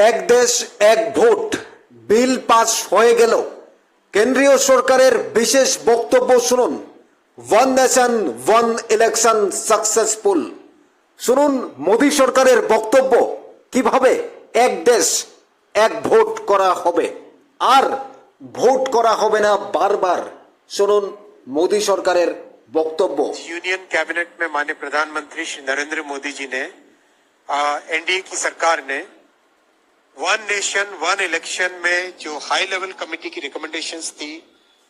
এক দেশ এক ভোট বিল পাস হয়ে গেল। কেন্দ্রীয় সরকারের বিশেষ বক্তব্য শুনুন। One nation one election successful. শুনুন মোদী সরকারের বক্তব্য, কিভাবে এক দেশ এক ভোট করা হবে আর ভোট করা হবে না বারবার। শুনুন মোদী সরকারের বক্তব্য। यूनियन कैबिनेट में माननीय प्रधानमंत्री श्री नरेंद्र मोदी जी ने एनडीए की सरकार ने वन नेशन वन इलेक्शन में जो हाई लेवल कमेटी की रिकमेंडेशंस थी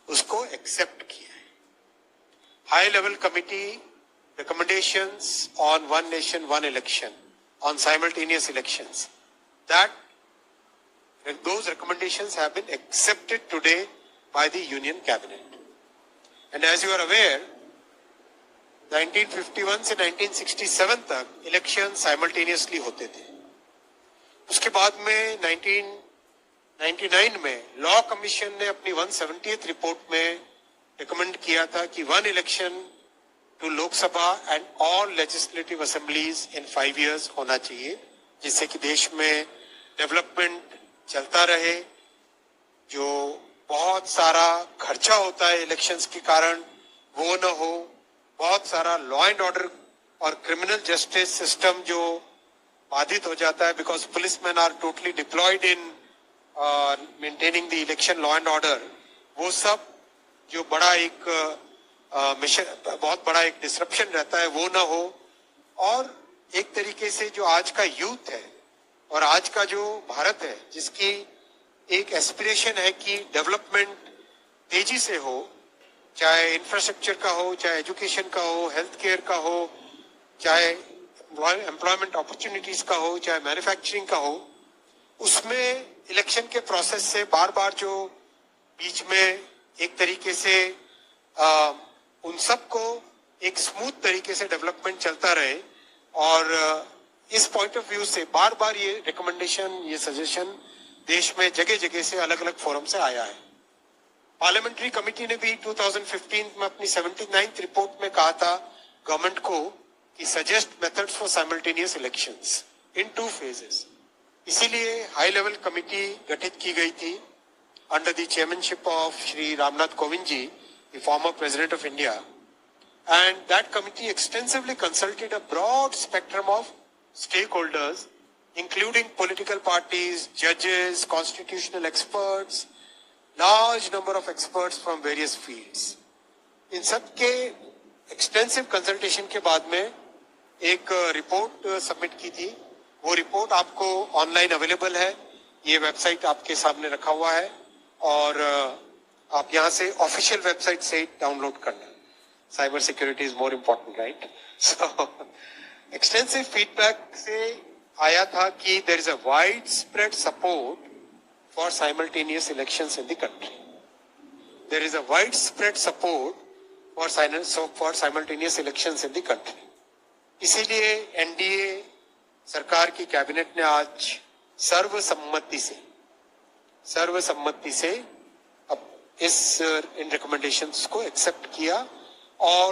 उसको एक्सेप्ट किया है। High level committee recommendations on one nation one election, on simultaneous elections, that those recommendations have been accepted today by the union cabinet. And as you are aware, 1951 से 1967 तक election simultaneously होते थे। उसके बाद में 1999 में लॉ कमीशन ने अपनी 170th रिपोर्ट में रिकमेंड किया था कि one election to Lok Sabha and all legislative assemblies in 5 years होना चाहिए, जिससे कि देश में डेवलपमेंट चलता रहे। जो बहुत सारा खर्चा होता है इलेक्शंस के कारण वो न हो, बहुत सारा लॉ एंड ऑर्डर और क्रिमिनल जस्टिस सिस्टम जो बाधित हो जाता है, because police man are totally deployed in maintaining the election law and order, वो सब जो बड़ा एक मिशन, बहुत बड़ा एक डिसरप्शन रहता है, वो ना हो। और एक तरीके से जो आज का यूथ है और आज का जो भारत है, जिसकी एक एस्पिरेशन है कि डेवलपमेंट तेजी से हो, चाहे इंफ्रास्ट्रक्चर का हो, चाहे एजुकेशन का हो, हेल्थ केयर का हो, चाहे एम्प्लॉयमेंट अपॉर्चुनिटीज का हो, चाहे मैन्युफैक्चरिंग का हो, उसमें इलेक्शन के प्रोसेस से बार बार जो बीच में एक तरीके से उन सबको एक स्मूथ तरीके से डेवलपमेंट चलता रहे। और इस पॉइंट ऑफ व्यू से बार बार ये रिकमेंडेशन, ये सजेशन देश में जगह जगह से अलग अलग फोरम से आया है। पार्लियामेंट्री कमेटी ने भी 2015 में अपनी 79th रिपोर्ट में कहा था गवर्नमेंट को कि suggest methods for simultaneous elections in 2 phases। इसीलिए हाई लेवल कमेटी गठित की गई थी under the chairmanship of Shri Ramnath Kovind ji, the former president of India, and that committee extensively consulted a broad spectrum of stakeholders, including political parties, judges, constitutional experts, large number of experts from various fields. इन सब के extensive consultation के बाद में एक report submit की थी। वो report आपको ऑनलाइन अवेलेबल है, ये वेबसाइट आपके सामने रखा हुआ है और आप यहाँ से ऑफिशियल वेबसाइट से डाउनलोड करना। Cyber security is more important, right? So extensive feedback से आया था कि there is a wide spread support for simultaneous elections in the country. There is a wide spread support for simultaneous elections in the country. इसीलिए NDA सरकार की cabinet ने आज सर्वसम्मति से इन रिकमेंडेशंस को एक्सेप्ट किया और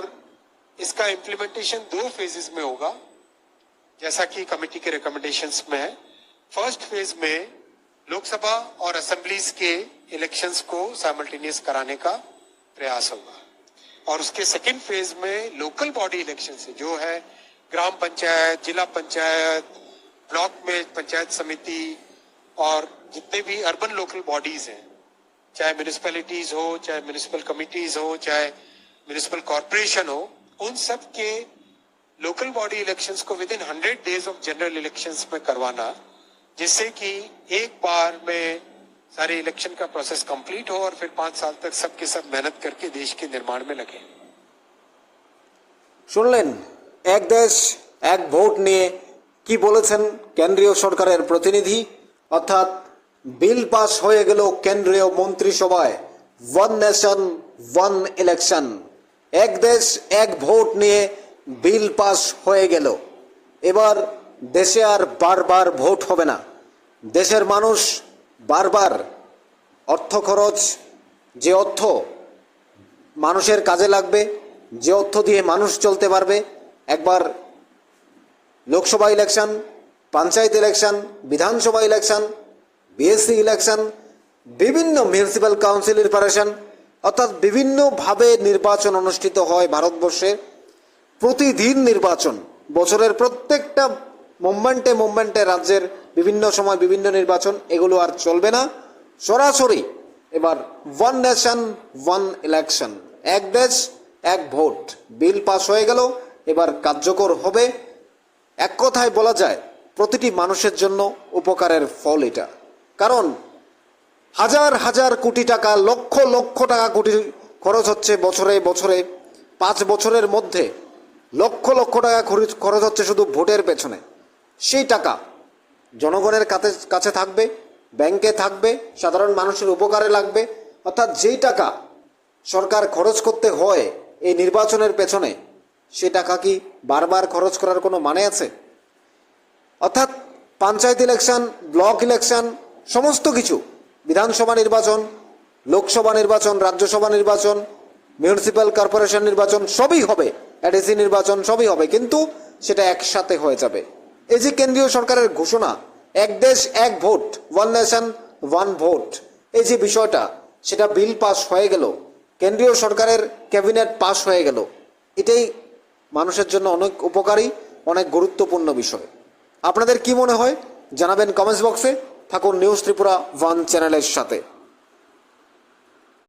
इसका इम्प्लीमेंटेशन 2 phases में होगा, जैसा कि कमेटी के रिकमेंडेशंस में है। फर्स्ट फेज में लोकसभा और असेंबलीज के इलेक्शंस को साइमल्टेनियस कराने का प्रयास होगा और उसके सेकेंड फेज में लोकल बॉडी इलेक्शन से जो है ग्राम पंचायत, जिला पंचायत, ब्लॉक में पंचायत समिति और जितने भी अर्बन लोकल बॉडीज हैं, चाहे म्यूनिसिपैलिटीज हो, चाहे म्यूनिसिपल कमिटीज हो, चाहे म्यूनिसिपल कॉर्पोरेशन हो, उन सब के लोकल बॉडी इलेक्शंस को with in 100 days of general elections में करवाना, जिससे कि एक बार में सारे इलेक्शन का प्रोसेस कंप्लीट हो और फिर 5 साल तक सबके सब मेहनत करके देश के निर्माण में लगे। শুনলেন এক দেশ এক ভোট নিয়ে কি বলেছেন কেন্দ্রীয় সরকারের প্রতিনিধি। অর্থাৎ বিল পাস হয়ে গেল কেন্দ্রীয় মন্ত্রিসভায়। ওয়ান নেশন ওয়ান ইলেকশন, এক দেশ এক ভোট নিয়ে বিল পাস হয়ে গেল। এবার দেশে আর বারবার ভোট হবে না। দেশের মানুষ বারবার অর্থ খরচ, যে অর্থ মানুষের কাজে লাগবে, যে অর্থ দিয়ে মানুষ চলতে পারবে, একবার লোকসভা ইলেকশন পঞ্চায়েত ইলেকশন, বিধানসভা ইলেকশন, বিএসসি ইলেকশন, বিভিন্ন মিউনিসিপ্যাল কাউন্সিল নির্বাচন, অর্থাৎ বিভিন্নভাবে নির্বাচন অনুষ্ঠিত হয় ভারতবর্ষে। প্রতিদিন নির্বাচন, বছরের প্রত্যেকটা মোমেন্টে রাজ্যের বিভিন্ন সময় বিভিন্ন নির্বাচন, এগুলো আর চলবে না। সরাসরি এবার ওয়ান নেশন ওয়ান ইলেকশন, এক দেশ এক ভোট বিল পাস হয়ে গেল, এবার কার্যকর হবে। এক কথায় বলা যায় প্রতিটি মানুষের জন্য উপকারের ফল এটা। কারণ হাজার হাজার কোটি টাকা, লক্ষ লক্ষ টাকা কোটি খরচ হচ্ছে বছরে বছরে। 5 বছরের মধ্যে লক্ষ লক্ষ টাকা খরচ হচ্ছে শুধু ভোটের পেছনে। সেই টাকা জনগণের কাছে থাকবে, ব্যাংকে থাকবে, সাধারণ মানুষের উপকারে লাগবে। অর্থাৎ যেই টাকা সরকার খরচ করতে হয় এই নির্বাচনের পেছনে, সে টাকা কি বারবার খরচ করার কোনো মানে আছে? অর্থাৎ পঞ্চায়েত ইলেকশন, ব্লক ইলেকশন, সমস্ত কিছু, বিধানসভা নির্বাচন, লোকসভা নির্বাচন, রাজ্যসভা নির্বাচন, মিউনিসিপ্যাল কর্পোরেশন নির্বাচন, সবই হবে, এডিসি নির্বাচন সবই হবে, কিন্তু সেটা একসাথে হয়ে যাবে। এই যে কেন্দ্রীয় সরকারের ঘোষণা, এক দেশ এক vote, one nation one vote, এই যে বিষয়টা, সেটা বিল পাস হয়ে গেল, কেন্দ্রীয় সরকারের ক্যাবিনেট পাস হয়ে গেল। এটাই মানুষের জন্য অনেক উপকারী, অনেক গুরুত্বপূর্ণ বিষয়। আপনাদের কি মনে হয় জানাবেন কমেন্টস বক্সে। থাকুন নিউজ ত্রিপুরা 1 চ্যানেলের সাথে।